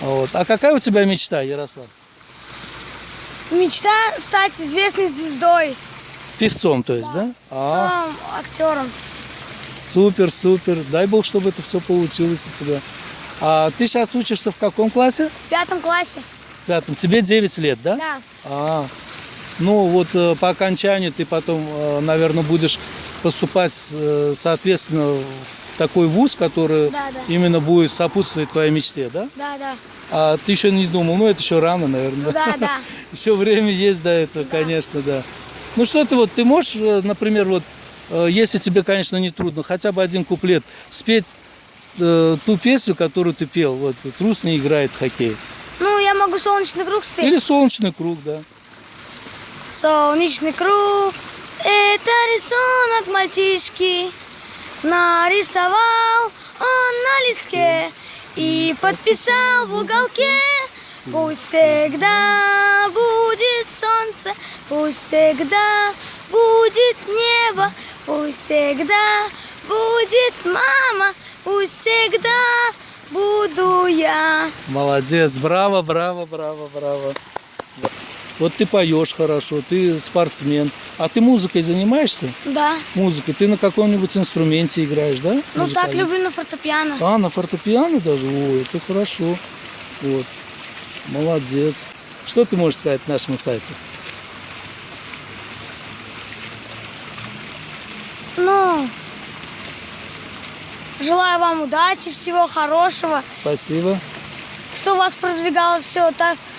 Вот. А какая у тебя мечта, Ярослав? Мечта стать известной звездой. Певцом, то есть, да? Самым актером. Супер, супер. Дай бог, чтобы это все получилось у тебя. А ты сейчас учишься в каком классе? В 5 классе. В 5. Тебе 9 лет, да? Да. Ну вот по окончанию ты потом, наверное, будешь поступать, соответственно, в такой вуз, который Да. именно будет сопутствовать твоей мечте, да? Да. А ты еще не думал, ну это еще рано, наверное. Ну да. Еще время есть до этого, конечно, да. Ну что ты можешь, например, если тебе, конечно, не трудно, хотя бы один куплет спеть ту песню, которую ты пел, вот «Трус не играет в хоккей». Ну, я могу «Солнечный круг» спеть. Или «Солнечный круг», да. Солнечный круг, это рисунок мальчишки. Нарисовал он на листке и подписал в уголке. Пусть всегда будет солнце, пусть всегда будет небо, пусть всегда будет мама, пусть всегда буду я. Молодец, браво, браво, браво, браво. Вот ты поешь хорошо, ты спортсмен. А ты музыкой занимаешься? Да. Музыкой. Ты на каком-нибудь инструменте играешь, да? Ну так Музыкальном? люблю на фортепиано. А, на фортепиано даже? Ой, это хорошо. Вот. Молодец. Что ты можешь сказать нашему сайту? Ну, желаю вам удачи, всего хорошего, Спасибо. что у вас продвигало все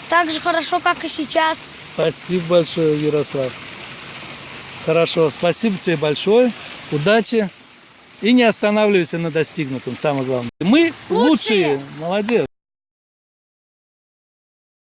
так же хорошо, как и сейчас. Спасибо большое, Ярослав. Хорошо, спасибо тебе большое. Удачи. И не останавливайся на достигнутом, самое главное. Мы лучшие. Молодец.